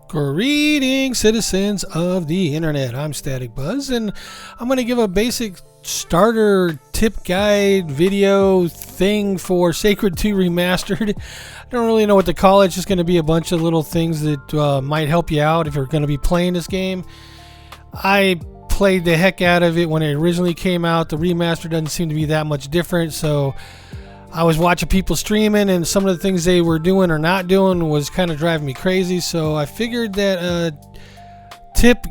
Greetings, citizens of the internet. I'm Static Buzz, and I'm going to give a basic starter tip guide video thing for Sacred 2 Remastered. I don't really know what to call it. It's just going to be a bunch of little things that might help you out if you're going to be playing this game. I played the heck out of it when it originally came out. The remaster doesn't seem to be that much different, so I was watching people streaming, and some of the things they were doing or not doing was kind of driving me crazy. So I figured that a tip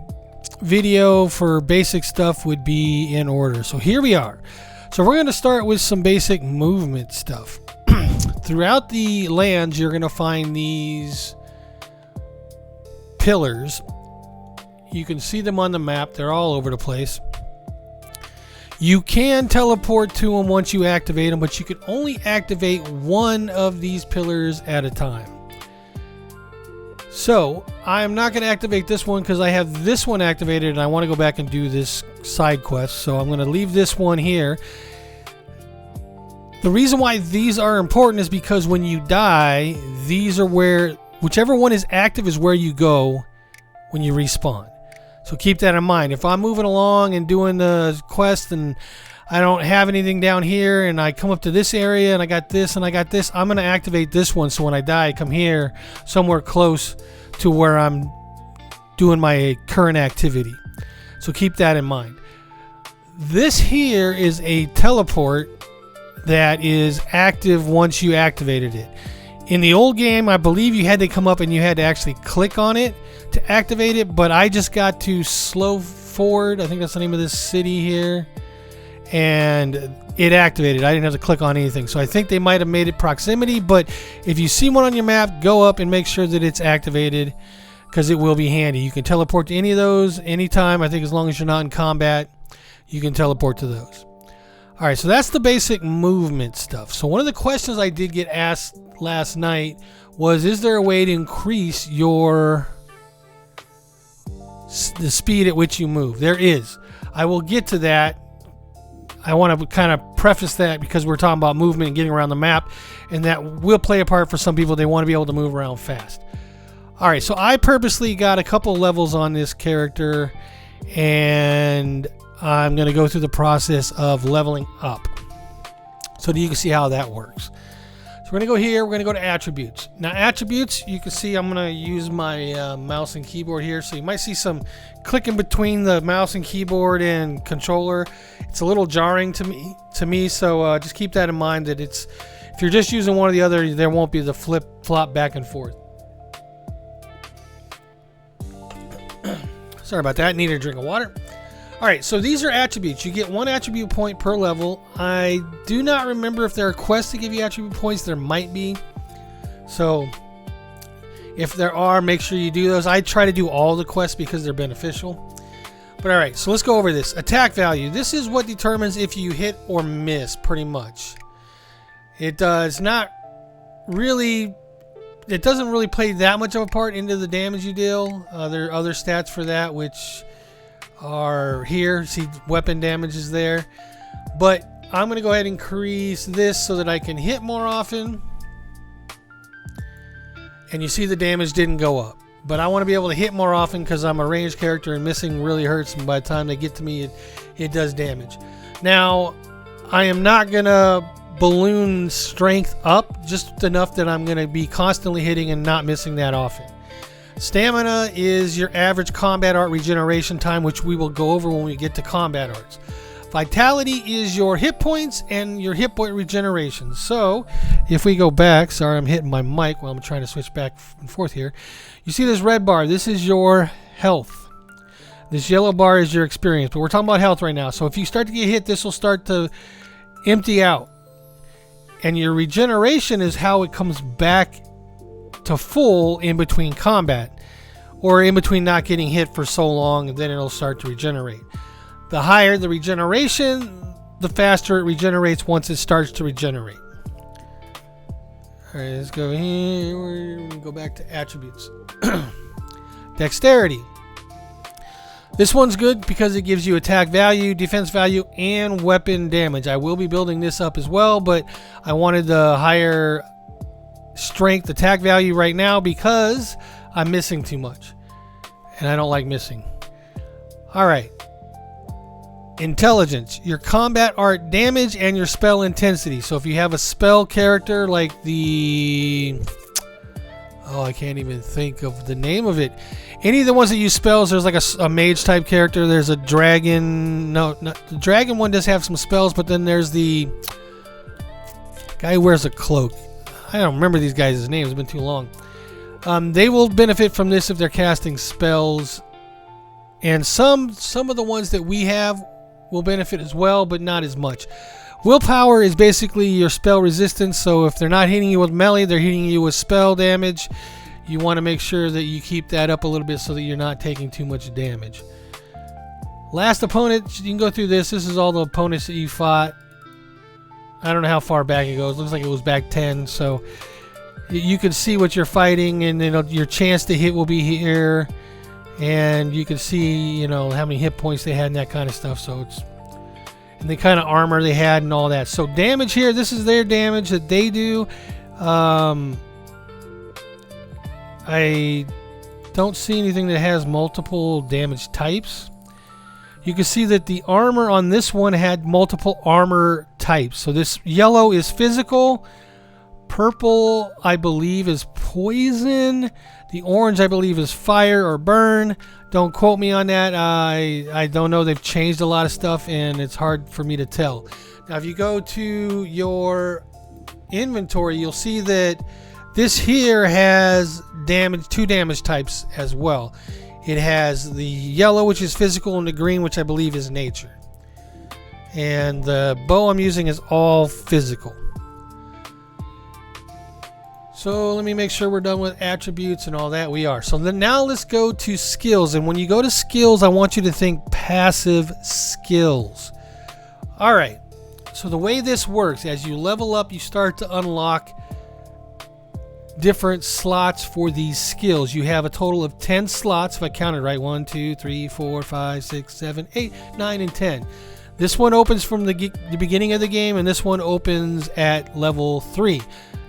video for basic stuff would be in order. So here we are. So we're going to start with some basic movement stuff. Throughout the lands, you're going to find these pillars. You can see them on the map. They're all over the place. You can teleport to them once you activate them, but you can only activate one of these pillars at a time. So I'm not going to activate this one because I have this one activated and I want to go back and do this side quest. So I'm going to leave this one here. The reason why these are important is because when you die, these are where, whichever one is active is where you go when you respawn. So keep that in mind. If I'm moving along and doing the quest and I don't have anything down here and I come up to this area and I got this and I got this, I'm going to activate this one so when I die I come here somewhere close to where I'm doing my current activity. So keep that in mind. This here is a teleport that is active once you activated it. In the old game, I believe you had to come up and you had to actually click on it to activate it, but I just got to slow forward. I think that's the name of this city here, and it activated. I didn't have to click on anything, so I think they might have made it proximity, but if you see one on your map, go up and make sure that it's activated because it will be handy. You can teleport to any of those anytime. I think as long as you're not in combat, you can teleport to those. Alright, so that's the basic movement stuff. So one of the questions I did get asked last night was, is there a way to increase the speed at which you move? There is. I will get to that. I want to kind of preface that because we're talking about movement and getting around the map, and that will play a part for some people. They want to be able to move around fast. Alright, so I purposely got a couple levels on this character, and I'm going to go through the process of leveling up so that you can see how that works. So we're going to go here. We're going to go to attributes. Now attributes, you can see I'm going to use my mouse and keyboard here. So you might see some clicking between the mouse and keyboard and controller. It's a little jarring to me. So just keep that in mind that if you're just using one or the other, there won't be the flip-flop back and forth. Sorry about that. Need a drink of water. Alright, so these are attributes. You get one attribute point per level. I do not remember if there are quests to give you attribute points. There might be. So, if there are, make sure you do those. I try to do all the quests because they're beneficial. But alright, so let's go over this. Attack value. This is what determines if you hit or miss, pretty much. It doesn't really play that much of a part into the damage you deal. There are other stats for that, which are here. See, weapon damage is there, but I'm going to go ahead and increase this so that I can hit more often, and you see the damage didn't go up, but I want to be able to hit more often because I'm a ranged character and missing really hurts, and by the time they get to me it does damage. Now I am not going to balloon strength up, just enough that I'm going to be constantly hitting and not missing that often. Stamina is your average combat art regeneration time, which we will go over when we get to combat arts. Vitality is your hit points and your hit point regeneration. So if we go back, sorry, I'm hitting my mic while I'm trying to switch back and forth here. You see this red bar, this is your health. This yellow bar is your experience, but we're talking about health right now. So if you start to get hit, this will start to empty out. And your regeneration is how it comes back to full in between combat, or in between not getting hit for so long, and then it'll start to regenerate. The higher the regeneration, the faster it regenerates once it starts to regenerate. Alright, let's go here. We're going to go back to attributes. Dexterity. This one's good because it gives you attack value, defense value, and weapon damage. I will be building this up as well, but I wanted the higher strength attack value right now because I'm missing too much. And I don't like missing. Alright. Intelligence. Your combat art damage and your spell intensity. So if you have a spell character like the... Oh, I can't even think of the name of it. Any of the ones that use spells, there's like a mage type character. There's a dragon. No, the dragon one does have some spells, but then there's the guy who wears a cloak. I don't remember these guys' names. It's been too long. They will benefit from this if they're casting spells. And some of the ones that we have will benefit as well, but not as much. Willpower is basically your spell resistance, so if they're not hitting you with melee, they're hitting you with spell damage. You want to make sure that you keep that up a little bit so that you're not taking too much damage. Last opponent, you can go through this. This is all the opponents that you fought. I don't know how far back it goes. Looks like it was back 10, so you can see what you're fighting, and then your chance to hit will be here. And you can see, you know, how many hit points they had and that kind of stuff. So it's... And the kind of armor they had and all that. So damage here, this is their damage that they do. I don't see anything that has multiple damage types. You can see that the armor on this one had multiple armor types. So this yellow is physical. Purple, I believe, is poison. The orange, I believe, is fire or burn. Don't quote me on that. I don't know. They've changed a lot of stuff, and it's hard for me to tell. Now, if you go to your inventory, you'll see that this here has damage, 2 damage types as well. It has the yellow, which is physical, and the green, which I believe is nature. And the bow I'm using is all physical. So let me make sure we're done with attributes and all that. We are. So then now let's go to skills. And when you go to skills, I want you to think passive skills. All right. So the way this works, as you level up, you start to unlock different slots for these skills. You have a total of 10 slots, if I counted right. 1, 2, 3, 4, 5, 6, 7, 8, 9, and 10. This one opens from the beginning of the game, and this one opens at level 3.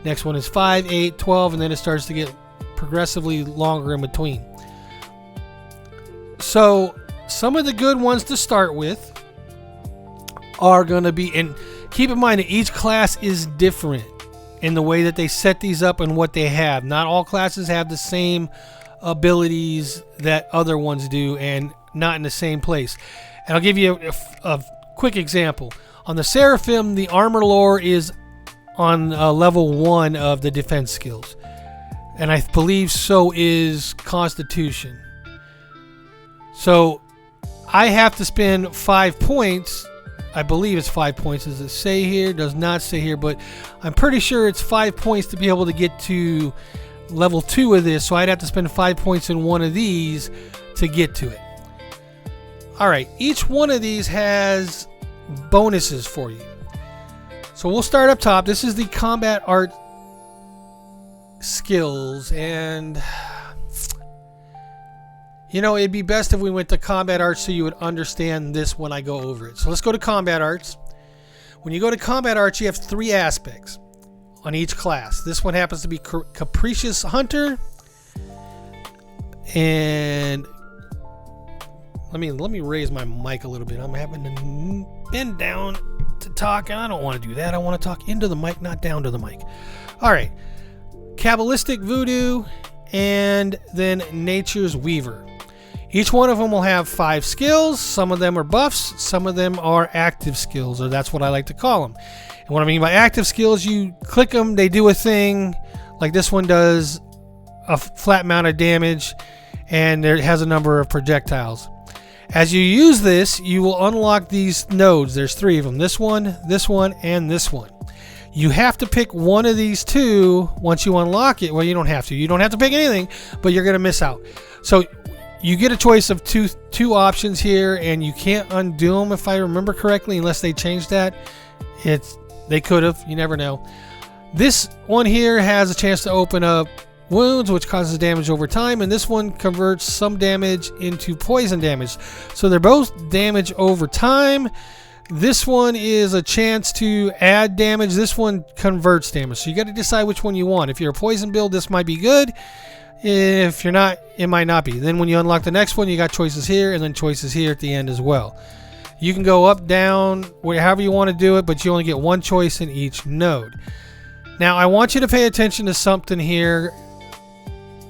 Next one is 5, 8, 12, and then it starts to get progressively longer in between. So some of the good ones to start with are going to be, and keep in mind that each class is different in the way that they set these up and what they have. Not all classes have the same abilities that other ones do, and not in the same place. And I'll give you a quick example. On the Seraphim, the armor lore is on level 1 of the defense skills, and I believe so is Constitution. So I have to spend 5 points. I believe it's 5 points. Does it say here? Does not say here, but I'm pretty sure it's 5 points to be able to get to level 2 of this. So I'd have to spend 5 points in one of these to get to it. All right, each one of these has bonuses for you. So we'll start up top. This is the combat art skills, and you know, it'd be best if we went to combat arts so you would understand this when I go over it. So let's go to combat arts. When you go to combat arts, you have 3 aspects on each class. This one happens to be Capricious Hunter, and let me raise my mic a little bit. I'm having to bend down to talk, and I don't want to do that. I want to talk into the mic, not down to the mic. All right. Kabbalistic Voodoo, and then Nature's Weaver. Each one of them will have 5 skills. Some of them are buffs. Some of them are active skills, or that's what I like to call them. And what I mean by active skills, you click them, they do a thing. Like this one does a flat amount of damage, and it has a number of projectiles. As you use this, you will unlock these nodes. There's 3 of them. This one, and this one. You have to pick one of these 2 once you unlock it. Well, you don't have to. You don't have to pick anything, but you're going to miss out. So you get a choice of two options here, and you can't undo them, if I remember correctly, unless they change that. They could have. You never know. This one here has a chance to open up wounds, which causes damage over time, and this one converts some damage into poison damage. So they're both damage over time. This one is a chance to add damage. This one converts damage. So you got to decide which one you want. If you're a poison build, this might be good. If you're not, it might not be. Then when you unlock the next one, you got choices here and then choices here at the end as well. You can go up, down, however you want to do it, but you only get one choice in each node. Now, I want you to pay attention to something here,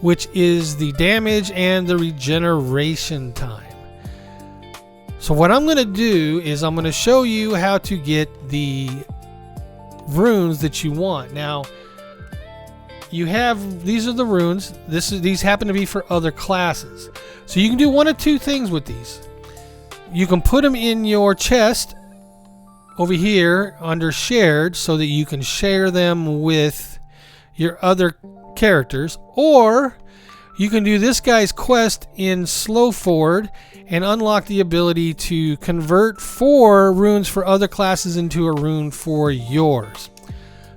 which is the damage and the regeneration time. So what I'm going to do is I'm going to show you how to get the runes that you want. Now, you have, these are the runes. These happen to be for other classes. So you can do one of two things with these. You can put them in your chest over here under shared so that you can share them with your other characters, or you can do this guy's quest in slow forward and unlock the ability to convert 4 runes for other classes into a rune for yours.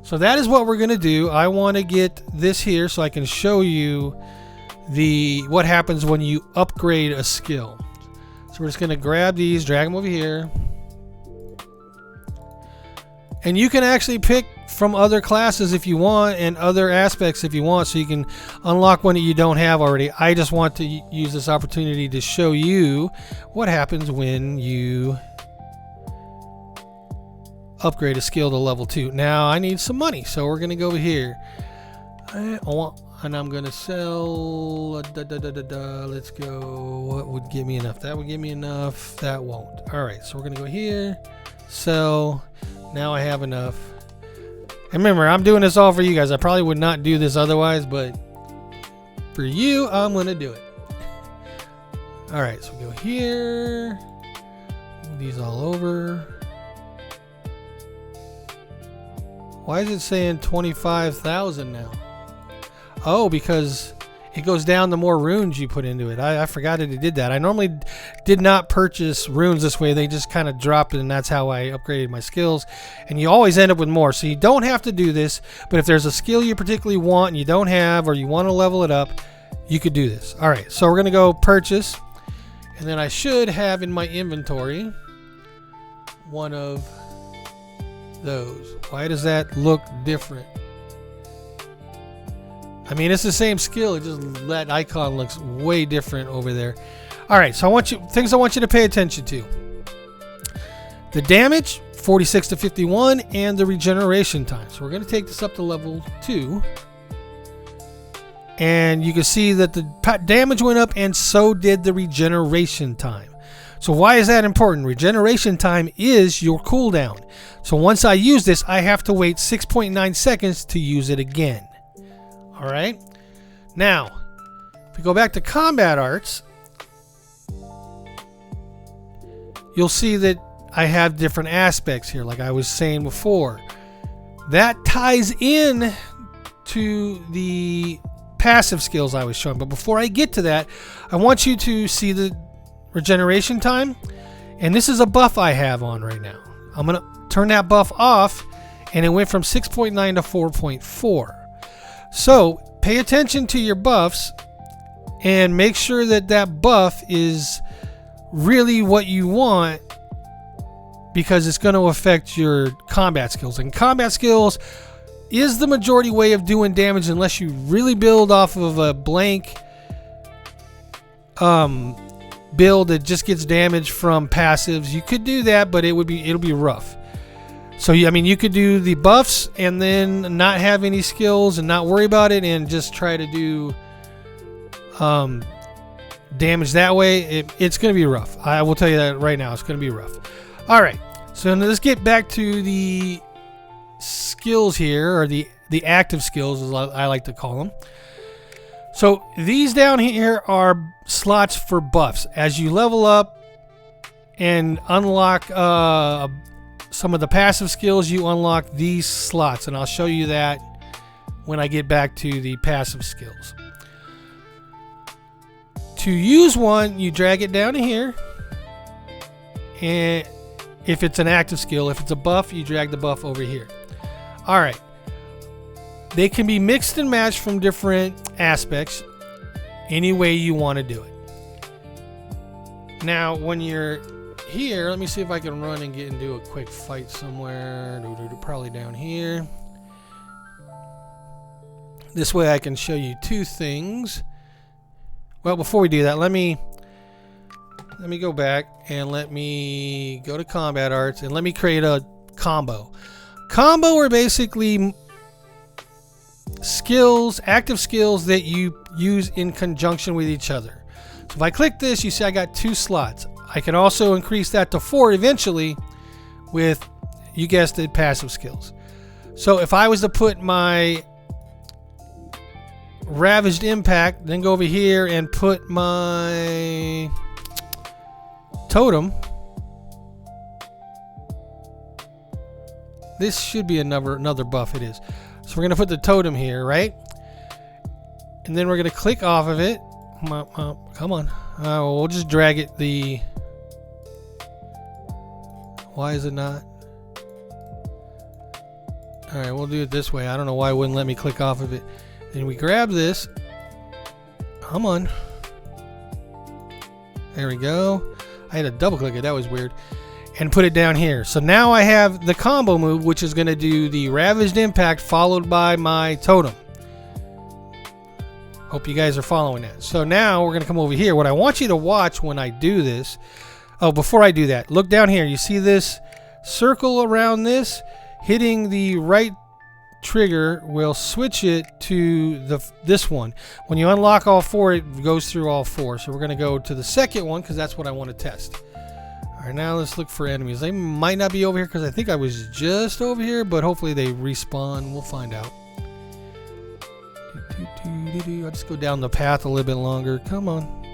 So that is what we're going to do. I want to get this here so I can show you what happens when you upgrade a skill. So we're just going to grab these, drag them over here. And you can actually pick from other classes if you want and other aspects if you want, so you can unlock one that you don't have already. I just want to use this opportunity to show you what happens when you upgrade a skill to level 2. Now I need some money, so we're going to go over here. And I'm going to sell. Let's go. What would give me enough? That would give me enough. That won't. Alright, so we're going to go here. Sell. Now I have enough. And remember, I'm doing this all for you guys. I probably would not do this otherwise, but for you, I'm going to do it. Alright, so we go here. Move these all over. Why is it saying 25,000 now? Oh, because it goes down the more runes you put into it. I forgot that it did that. I normally did not purchase runes this way. They just kind of dropped it, and that's how I upgraded my skills. And you always end up with more. So you don't have to do this, but if there's a skill you particularly want and you don't have, or you want to level it up, you could do this. All right, so we're going to go purchase. And then I should have in my inventory one of those. Why does that look different? I mean, it's the same skill. It just, that icon looks way different over there. All right, so things I want you to pay attention to. The damage, 46 to 51, and the regeneration time. So we're going to take this up to level 2. And you can see that the damage went up, and so did the regeneration time. So why is that important? Regeneration time is your cooldown. So once I use this, I have to wait 6.9 seconds to use it again. All right. Now, if we go back to combat arts, you'll see that I have different aspects here, like I was saying before. That ties in to the passive skills I was showing. But before I get to that, I want you to see the regeneration time. And this is a buff I have on right now. I'm going to turn that buff off, and it went from 6.9 to 4.4. So pay attention to your buffs and make sure that that buff is really what you want, because it's going to affect your combat skills. And combat skills is the majority way of doing damage, unless you really build off of a blank build that just gets damage from passives. You could do that, but it'll be rough. So, I mean, you could do the buffs and then not have any skills and not worry about it and just try to do damage that way. It's going to be rough. I will tell you that right now. It's going to be rough. All right. So let's get back to the skills here, or the active skills, as I like to call them. So these down here are slots for buffs. As you level up and unlock some of the passive skills, you unlock these slots, and I'll show you that when I get back to the passive skills. To use one, you drag it down to here, and if it's an active skill, if it's a buff, you drag the buff over here. All right. They can be mixed and matched from different aspects, any way you want to do it. Now, when you're here, let me see if I can run and get into a quick fight somewhere. Probably down here. This way I can show you two things. Well, before we do that, let me go back and let me go to combat arts and let me create a combo. Combo are basically skills, active skills that you use in conjunction with each other. So if I click this, you see I got 2 slots. I can also increase that to 4 eventually with, you guessed it, passive skills. So if I was to put my Ravaged Impact, then go over here and put my Totem. This should be another buff. It is. So we're going to put the Totem here, right? And then we're going to click off of it. Come on. We'll just drag it Why is it not? Alright, we'll do it this way. I don't know why it wouldn't let me click off of it. Then we grab this. Come on. There we go. I had to double click it. That was weird. And put it down here. So now I have the combo move, which is going to do the Ravaged Impact followed by my Totem. Hope you guys are following that. So now we're going to come over here. What I want you to watch when I do this. Oh, before I do that, look down here. You see this circle around this? Hitting the right trigger will switch it to this one. When you unlock all 4, it goes through all 4. So we're going to go to the second one because that's what I want to test. All right, now let's look for enemies. They might not be over here because I think I was just over here, but hopefully they respawn. We'll find out. I'll just go down the path a little bit longer. Come on.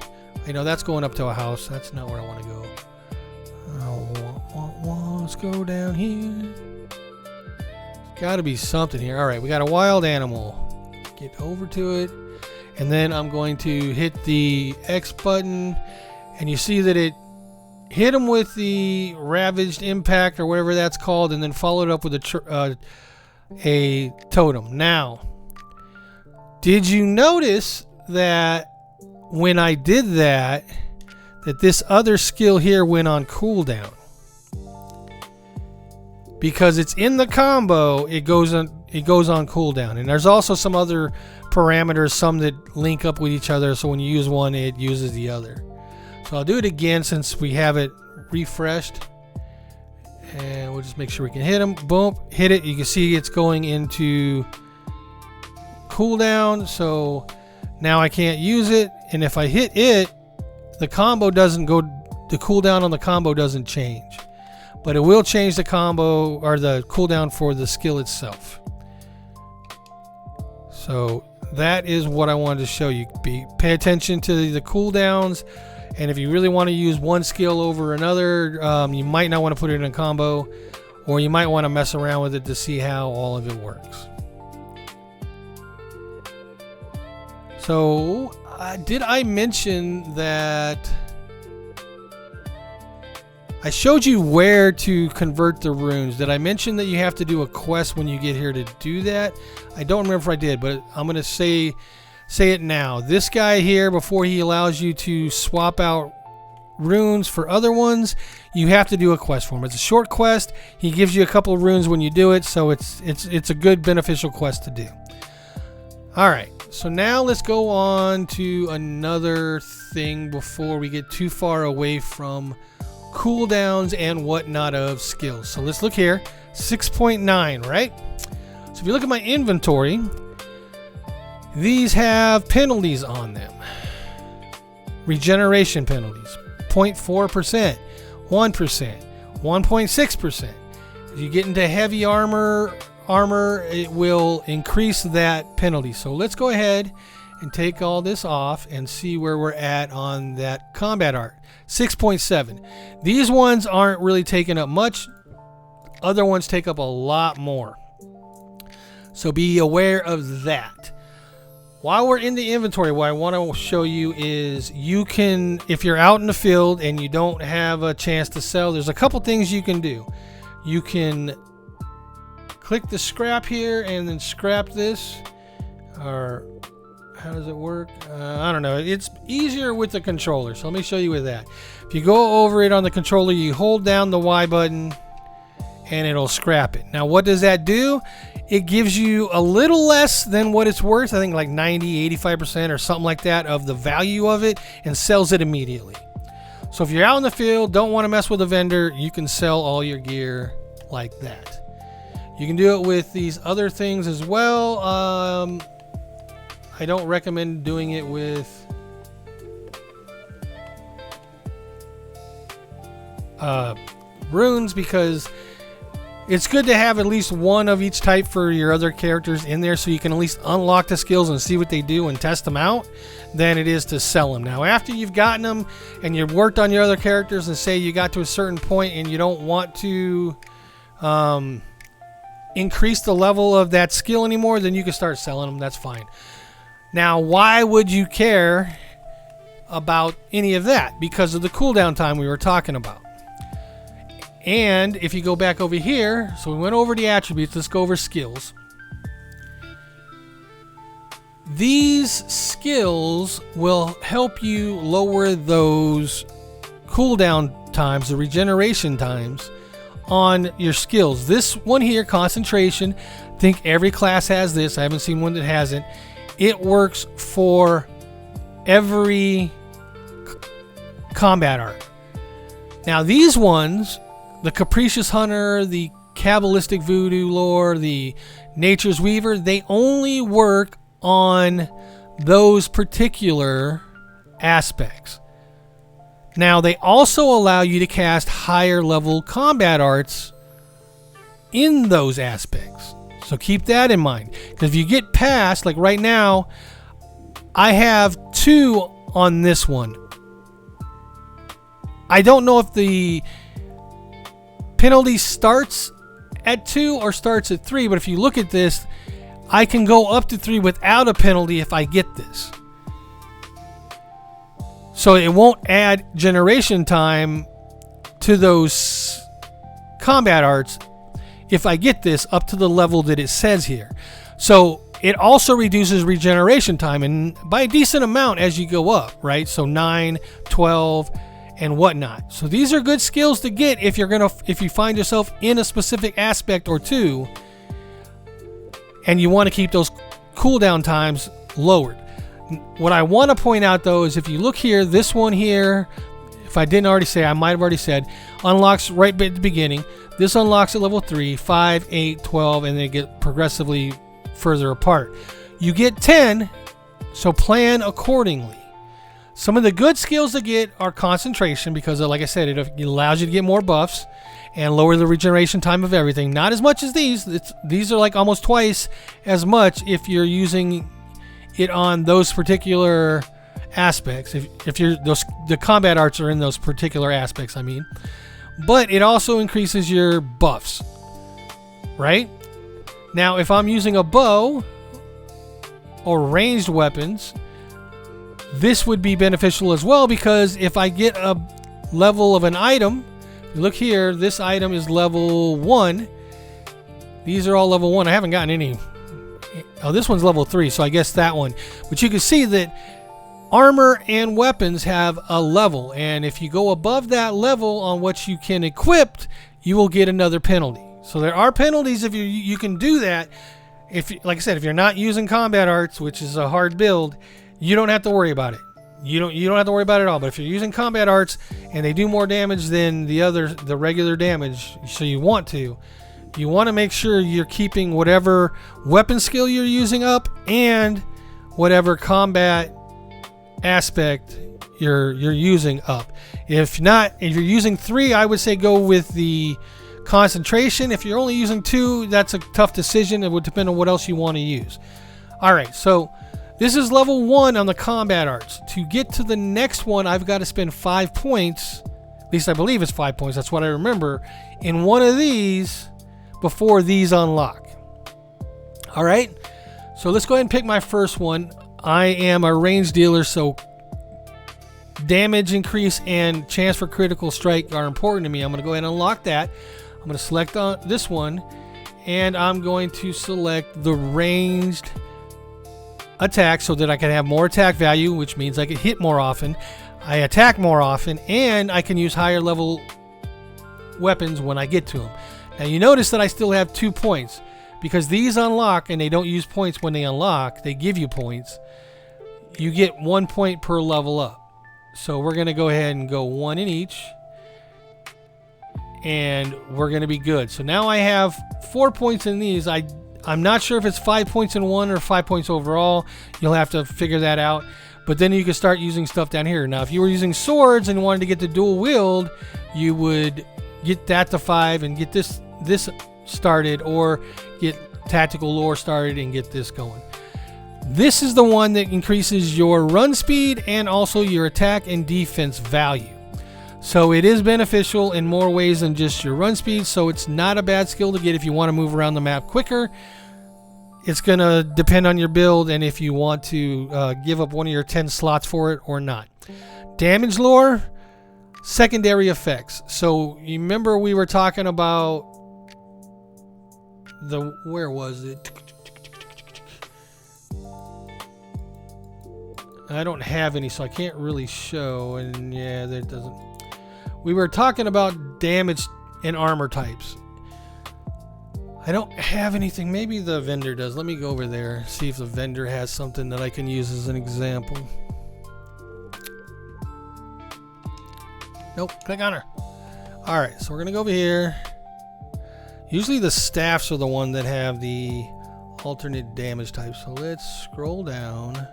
I know that's going up to a house. That's not where I want to go. Let's go down here. Got to be something here. All right, we got a wild animal. Get over to it. And then I'm going to hit the X button. And you see that it hit him with the Ravaged Impact or whatever that's called. And then followed up with a Totem. Now, did you notice that when I did that this other skill here went on cooldown? Because it's in the combo, it goes on cooldown. And there's also some other parameters, some that link up with each other, so when you use one, it uses the other. So I'll do it again since we have it refreshed. And we'll just make sure we can hit them. Boom, hit it. You can see it's going into cooldown, so now I can't use it. And if I hit it, the combo doesn't go, the cooldown on the combo doesn't change. But it will change the combo or the cooldown for the skill itself. So that is what I wanted to show you. Pay attention to the cooldowns, and if you really want to use one skill over another, you might not want to put it in a combo, or you might want to mess around with it to see how all of it works. So did I mention that I showed you where to convert the runes? Did I mention that you have to do a quest when you get here to do that? I don't remember if I did, but I'm going to say it now. This guy here, before he allows you to swap out runes for other ones, you have to do a quest for him. It's a short quest. He gives you a couple of runes when you do it, so it's a good beneficial quest to do. All right, so now let's go on to another thing before we get too far away from cooldowns and whatnot of skills. So let's look here. 6.9, right? So if you look at my inventory, these have penalties on them. Regeneration penalties. 0.4%, 1%, 1.6%. As you get into heavy armor, it will increase that penalty. So let's go ahead and take all this off and see where we're at on that combat art. 6.7. These ones aren't really taking up much. Other ones take up a lot more. So be aware of that. While we're in the inventory, what I want to show you is you can, if you're out in the field and you don't have a chance to sell, there's a couple things you can do. You can click the scrap here and then scrap this, or how does it work? I don't know. It's easier with the controller, so let me show you with that. If you go over it on the controller, you hold down the Y button and it'll scrap it. Now what does that do? It gives you a little less than what it's worth. I think like 90, 85% or something like that of the value of it, and sells it immediately. So if you're out in the field, don't want to mess with a vendor, you can sell all your gear like that. You can do it with these other things as well. I don't recommend doing it with runes, because it's good to have at least one of each type for your other characters in there, so you can at least unlock the skills and see what they do and test them out, than it is to sell them. Now after you've gotten them and you've worked on your other characters, and say you got to a certain point and you don't want to increase the level of that skill anymore, then you can start selling them. That's fine. Now why would you care about any of that? Because of the cooldown time we were talking about. And if you go back over here, so we went over the attributes, let's go over skills. These skills will help you lower those cooldown times, the regeneration times on your skills. This one here, concentration, I think every class has this. I haven't seen one that hasn't. It works for every combat art. Now these ones, the Capricious Hunter, the Kabbalistic Voodoo Lore, the Nature's Weaver, they only work on those particular aspects. Now they also allow you to cast higher level combat arts in those aspects. So keep that in mind. Because if you get past, like right now, I have 2 on this one. I don't know if the penalty starts at 2 or starts at 3, but if you look at this, I can go up to 3 without a penalty if I get this. So it won't add generation time to those combat arts if I get this up to the level that it says here. So it also reduces regeneration time, and by a decent amount as you go up, right? So 9, 12, and whatnot. So these are good skills to get if you find yourself in a specific aspect or two, and you want to keep those cooldown times lowered. What I want to point out though is if you look here, this one here, if I didn't already say, I might have already said, unlocks right at the beginning. This unlocks at level 3, 5, 8, 12, and they get progressively further apart. You get 10, so plan accordingly. Some of the good skills to get are concentration, because like I said, it allows you to get more buffs and lower the regeneration time of everything. Not as much as these. These are like almost twice as much if you're using it on those particular aspects. If you're the combat arts are in those particular aspects, I mean. But it also increases your buffs, right? Now, if I'm using a bow or ranged weapons, this would be beneficial as well, because if I get a level of an item, look here, this item is level 1. These are all level 1. I haven't gotten any. Oh, this one's level 3, so I guess that one. But you can see that armor and weapons have a level, and if you go above that level on what you can equip, you will get another penalty. So there are penalties if you can do that. If, like I said, if you're not using combat arts, which is a hard build, you don't have to worry about it. You don't have to worry about it at all. But if you're using combat arts and they do more damage than the regular damage, so you want to make sure you're keeping whatever weapon skill you're using up and whatever combat aspect you're using up. If you're using 3, I would say go with the concentration. If you're only using 2, that's a tough decision. It would depend on what else you want to use. Alright, so this is level 1 on the combat arts. To get to the next one, I've got to spend 5 points, at least I believe it's 5 points, that's what I remember, in one of these before these unlock. Alright, so let's go ahead and pick my first one. I am a range dealer, so damage increase and chance for critical strike are important to me. I'm going to go ahead and unlock that. I'm going to select this one, and I'm going to select the ranged attack so that I can have more attack value, which means I can hit more often. I attack more often, and I can use higher level weapons when I get to them. Now you notice that I still have 2 points because these unlock and they don't use points when they unlock. They give you points. You get 1 point per level up. So we're going to go ahead and go 1 in each, and we're going to be good. So now I have 4 points in these. I'm not sure if it's 5 points in one or 5 points overall. You'll have to figure that out. But then you can start using stuff down here. Now, if you were using swords and wanted to get the dual wield, you would get that to 5 and get this started, or get tactical lore started and get this going. This is the one that increases your run speed and also your attack and defense value. So it is beneficial in more ways than just your run speed, so it's not a bad skill to get if you want to move around the map quicker. It's going to depend on your build and if you want to give up one of your 10 slots for it or not. Damage lore, secondary effects. So you remember we were talking about where was it? I don't have any, so I can't really show, and yeah, that doesn't. We were talking about damage and armor types. I don't have anything. Maybe the vendor does. Let me go over there, see if the vendor has something that I can use as an example. Nope, click on her. Alright, so we're going to go over here. Usually the staffs are the one that have the alternate damage type. So let's scroll down.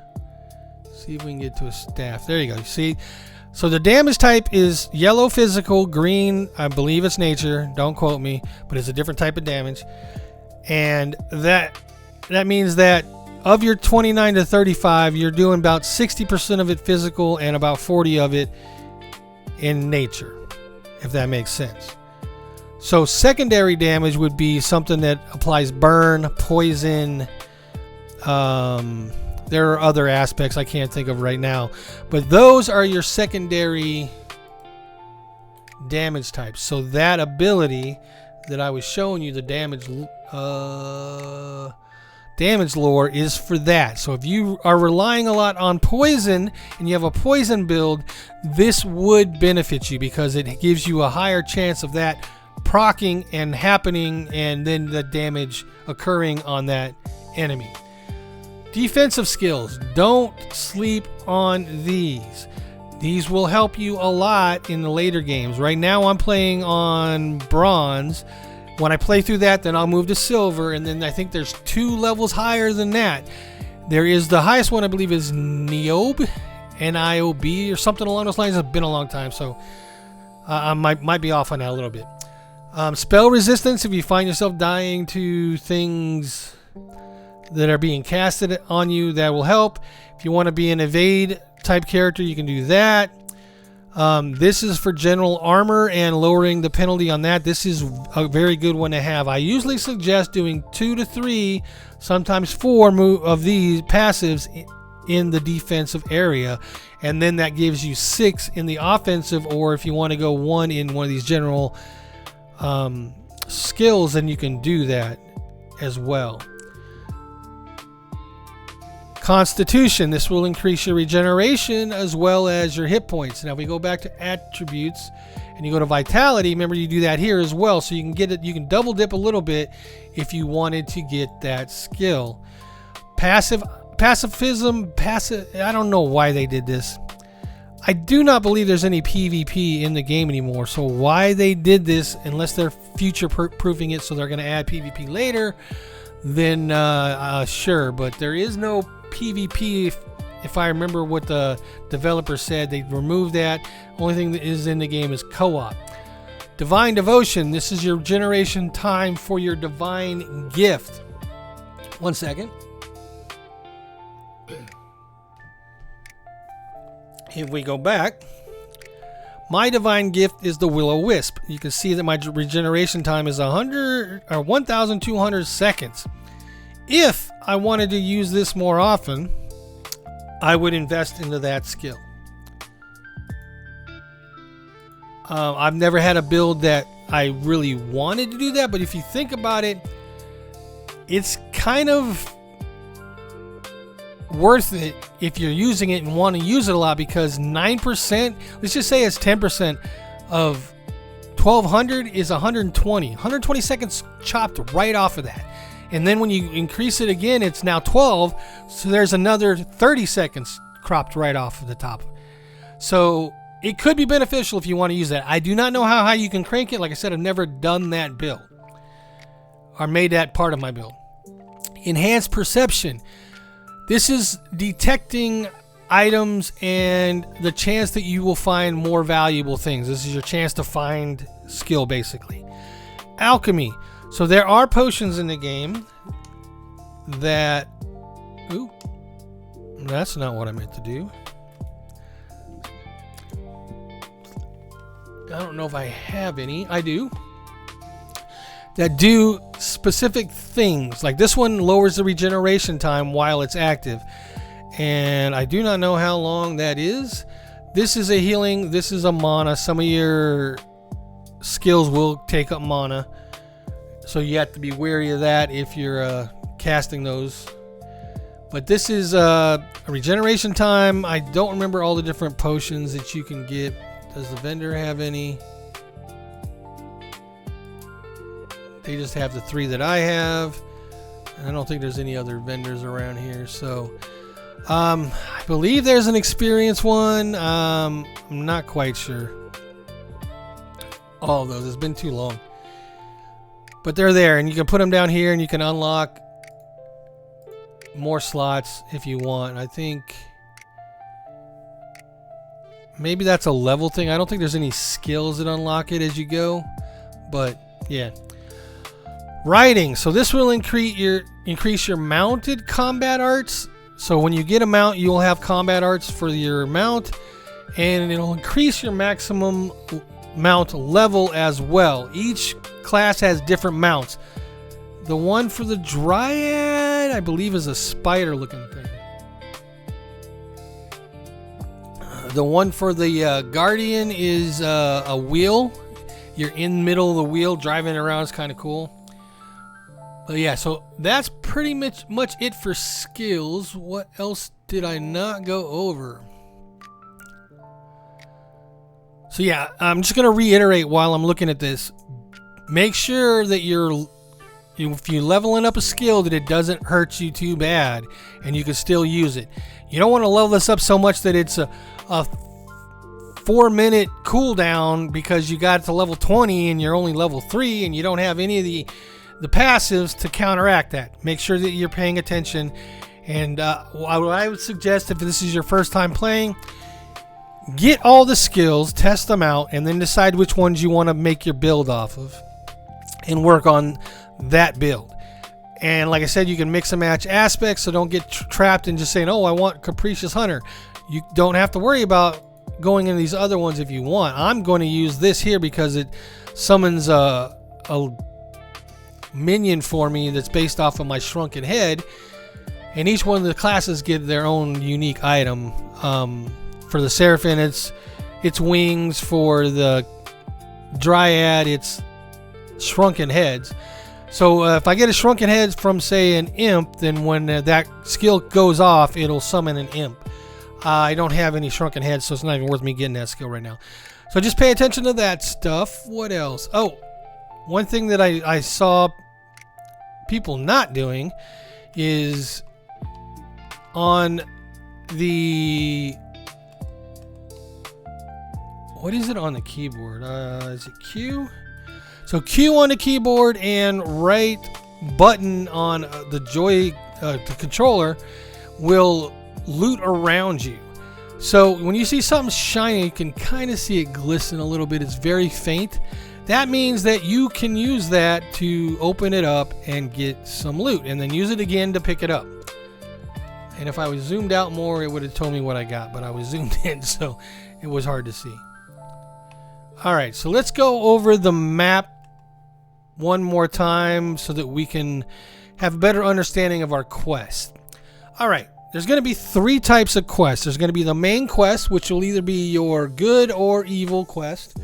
See if we can get to a staff. There you go. See? So the damage type is yellow physical, green, I believe it's nature. Don't quote me, but it's a different type of damage. And that means that of your 29 to 35, you're doing about 60% of it physical and about 40 of it in nature, if that makes sense. So secondary damage would be something that applies burn, poison, there are other aspects I can't think of right now, but those are your secondary damage types. So that ability that I was showing you, the damage lore, is for that. So if you are relying a lot on poison and you have a poison build, this would benefit you because it gives you a higher chance of that proccing and happening, and then the damage occurring on that enemy. Defensive skills, don't sleep on these. These will help you a lot in the later games. Right now I'm playing on bronze. When I play through that, then I'll move to silver, and then I think there's 2 levels higher than that. There is the highest one, I believe, is Niobe, N-I-O-B, or something along those lines. It's been a long time, so I might be off on that a little bit. Spell resistance, if you find yourself dying to things that are being casted on you, that will help. If you want to be an evade type character, you can do that. This is for general armor and lowering the penalty on that. This is a very good one to have. I usually suggest doing 2 to 3, sometimes 4 of these passives in the defensive area, and then that gives you 6 in the offensive, or if you want to go 1 in one of these general skills, then you can do that as well. Constitution, this will increase your regeneration as well as your hit points. Now if we go back to attributes and you go to vitality, remember you do that here as well, so you can get it, you can double dip a little bit if you wanted to get that skill. Pacifism, I don't know why they did this. I do not believe there's any PvP in the game anymore, so why they did this, unless they're future proofing it so they're going to add PvP later, then sure, but there is no PvP. If I remember what the developer said, they removed that. Only thing that is in the game is co-op. Divine Devotion, this is your generation time for your divine gift. 1 second. If we go back, my divine gift is the Will-O-Wisp. You can see that my regeneration time is 1,200 seconds. If I wanted to use this more often, I would invest into that skill. I've never had a build that I really wanted to do that, but if you think about it, it's kind of worth it if you're using it and want to use it a lot, because 9%, let's just say it's 10% of 1200 is 120 seconds chopped right off of that. And then when you increase it again, it's now 12, so there's another 30 seconds cropped right off of the top. So it could be beneficial if you want to use that. I do not know how high you can crank it. Like I said, I've never done that build or made that part of my build. Enhanced perception. This is detecting items and the chance that you will find more valuable things. This is your chance to find skill, basically. Alchemy. So there are potions in the game that... Ooh, that's not what I meant to do. I don't know if I have any. I do. That do specific things. Like this one lowers the regeneration time while it's active. And I do not know how long that is. This is a healing. This is a mana. Some of your skills will take up mana. So you have to be wary of that if you're casting those. But this is a regeneration time. I don't remember all the different potions that you can get. Does the vendor have any? They just have the 3 that I have. I don't think there's any other vendors around here. So I believe there's an experience one. I'm not quite sure. All of those. It's been too long. But they're there, and you can put them down here, and you can unlock more slots if you want. I think maybe that's a level thing. I don't think there's any skills that unlock it as you go, but yeah. Riding. So this will increase your mounted combat arts. So when you get a mount, you'll have combat arts for your mount, and it'll increase your maximum mount level as well. Each class has different mounts. The one for the Dryad, I believe, is a spider looking thing. The one for the Guardian is a wheel. You're in the middle of the wheel driving around. It's kind of cool. But yeah, so that's pretty much it for skills. What else did I not go over? So yeah, I'm just going to reiterate while I'm looking at this. Make sure that if you're leveling up a skill, that it doesn't hurt you too bad and you can still use it. You don't want to level this up so much that it's a 4-minute cooldown because you got to level 20 and you're only level 3 and you don't have any of the passives to counteract that. Make sure that you're paying attention. And what I would suggest, if this is your first time playing, get all the skills, test them out, and then decide which ones you want to make your build off of and work on that build. And like I said, you can mix and match aspects, so don't get trapped in just saying, oh, I want Capricious Hunter. You don't have to worry about going into these other ones if you want. I'm going to use this here because it summons a minion for me that's based off of my shrunken head, and each one of the classes give their own unique item. For the Seraphim, it's wings. For the Dryad, it's shrunken heads. So if I get a shrunken head from, say, an imp, then when that skill goes off, it'll summon an imp. I don't have any shrunken heads, so it's not even worth me getting that skill right now. So just pay attention to that stuff. What else? Oh, one thing that I saw people not doing is on the... What is it on the keyboard? Is it Q? So Q on the keyboard and right button on the controller will loot around you. So when you see something shiny, you can kind of see it glisten a little bit. It's very faint. That means that you can use that to open it up and get some loot, and then use it again to pick it up. And if I was zoomed out more, it would have told me what I got, but I was zoomed in, so it was hard to see. Alright, so let's go over the map one more time so that we can have a better understanding of our quest. Alright, there's going to be 3 types of quests. There's going to be the main quest, which will either be your good or evil quest,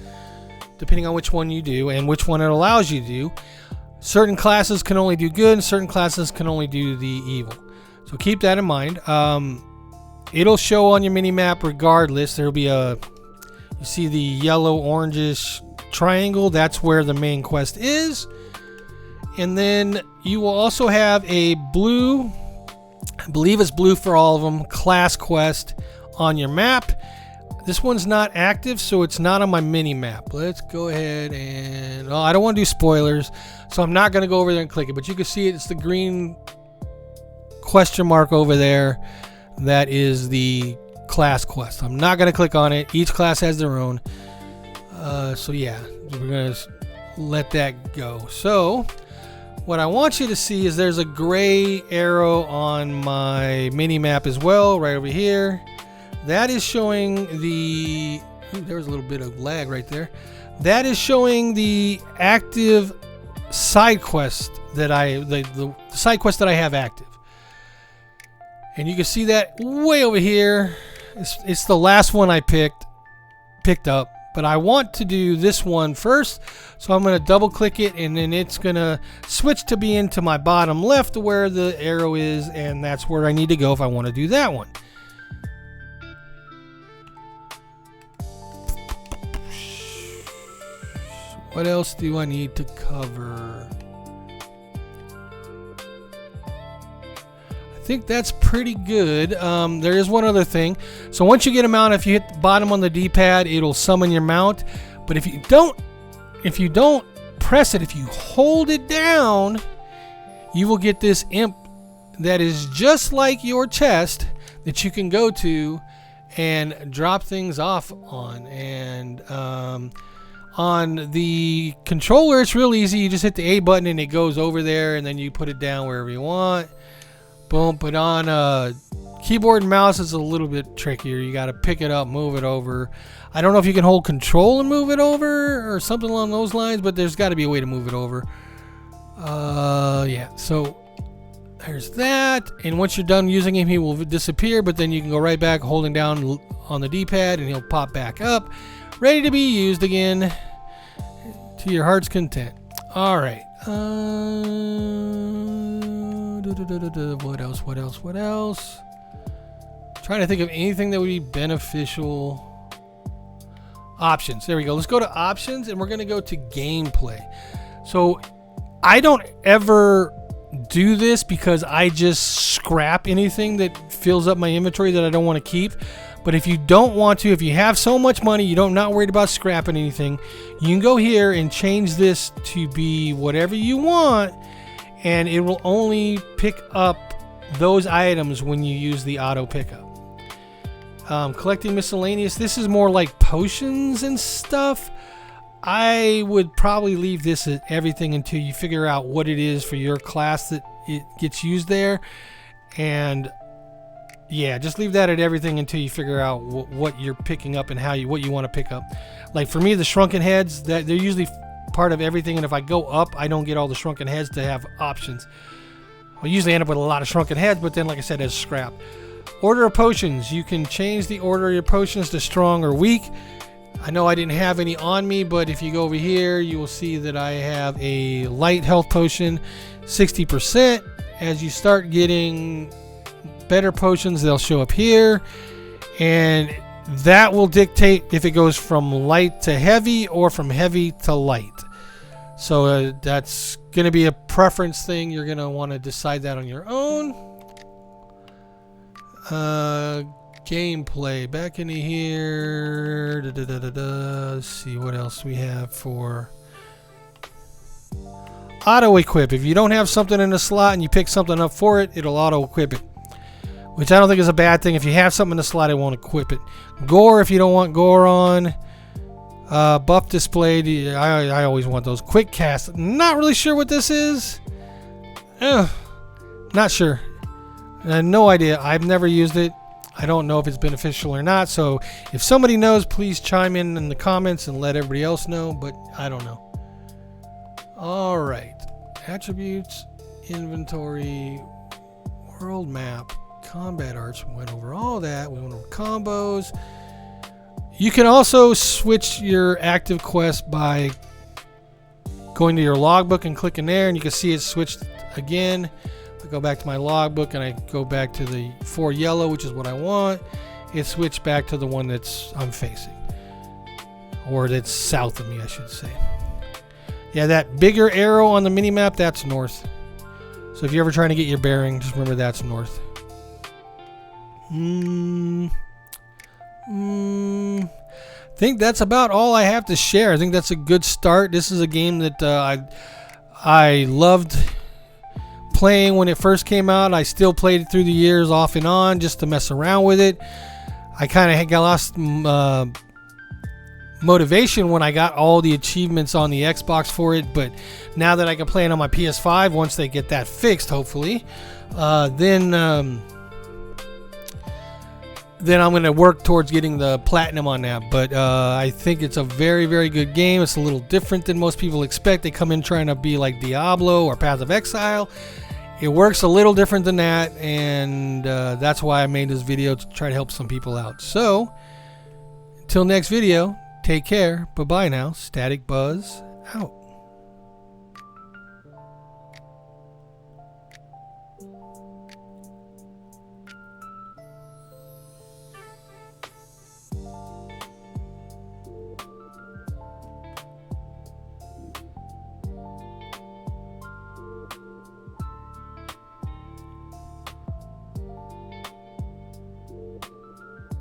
depending on which one you do and which one it allows you to do. Certain classes can only do good and certain classes can only do the evil. So keep that in mind. It'll show on your mini map regardless. There'll be you see the yellow orangish triangle, that's where the main quest is. And then you will also have a blue, I believe it's blue for all of them, class quest on your map. This one's not active, so it's not on my mini map. Let's go ahead and, I don't want to do spoilers, so I'm not going to go over there and click it, but you can see it's the green question mark over there. That is the class quest. I'm not going to click on it. Each class has their own. So yeah, we're going to let that go. So what I want you to see is there's a gray arrow on my mini map as well, right over here. That is showing the, there's a little bit of lag right there. That is showing the active side quest that the side quest that I have active. And you can see that way over here. It's the last one I picked up, but I want to do this one first. So I'm going to double click it, and then it's going to switch to be into my bottom left where the arrow is, and that's where I need to go if I want to do that one. What else do I need to cover? I think that's pretty good. There is one other thing. So once you get a mount, if you hit the bottom on the D-pad, it'll summon your mount. But if you don't press it, if you hold it down, you will get this imp that is just like your chest that you can go to and drop things off on. And on the controller, it's real easy. You just hit the A button and it goes over there, and then you put it down wherever you want. Boom. But on keyboard and mouse, it's a little bit trickier. You got to pick it up, move it over. I don't know if you can hold control and move it over or something along those lines, but there's got to be a way to move it over. Yeah, so there's that. And once you're done using him, he will disappear, but then you can go right back holding down on the D-pad and he'll pop back up, ready to be used again to your heart's content. All right. What else? Trying to think of anything that would be beneficial. Options. There we go. Let's go to options, and we're going to go to gameplay. So I don't ever do this because I just scrap anything that fills up my inventory that I don't want to keep. But if you don't want to, if you have so much money, you're not worried about scrapping anything, you can go here and change this to be whatever you want, and it will only pick up those items when you use the auto pickup. Collecting miscellaneous, this is more like potions and stuff. I would probably leave this at everything until you figure out what it is for your class that it gets used there. And yeah, just leave that at everything until you figure out what you're picking up and what you want to pick up. Like for me, the shrunken heads, that they're usually part of everything, and if I go up, I don't get all the shrunken heads to have options. I usually end up with a lot of shrunken heads, but then like I said, as scrap. Order of potions, you can change the order of your potions to strong or weak. I know I didn't have any on me, but if you go over here, you will see that I have a light health potion, 60%. As you start getting better potions, they'll show up here, and that will dictate if it goes from light to heavy or from heavy to light. So that's going to be a preference thing. You're going to want to decide that on your own. Gameplay, back into here. Let's see what else we have for auto equip. If you don't have something in the slot and you pick something up for it, it'll auto equip it, which I don't think is a bad thing. If you have something in the slot, it won't equip it. Gore, if you don't want gore on. Buff displayed, I always want those. Quick cast, not really sure what this is. Not sure. No idea. I've never used it. I don't know if it's beneficial or not. So if somebody knows, please chime in the comments and let everybody else know. But I don't know. All right. Attributes, inventory, world map, combat arts. We went over all that. We went over combos. You can also switch your active quest by going to your logbook and clicking there, and you can see it switched again. I go back to my logbook and I go back to the 4 yellow, which is what I want. It switched back to the one I'm facing, or that's south of me, I should say. Yeah, that bigger arrow on the mini map, that's north. So if you're ever trying to get your bearing, just remember that's north. I think that's about all I have to share. I think that's a good start. This is a game that I loved playing when it first came out. I still played it through the years off and on just to mess around with it. I kind of got lost motivation when I got all the achievements on the Xbox for it, but now that I can play it on my PS5, once they get that fixed, hopefully, then I'm going to work towards getting the platinum on that. But I think it's a very, very good game. It's a little different than most people expect. They come in trying to be like Diablo or Path of Exile. It works a little different than that, and that's why I made this video, to try to help some people out. So, until next video, take care. Bye-bye now. Static Buzz out.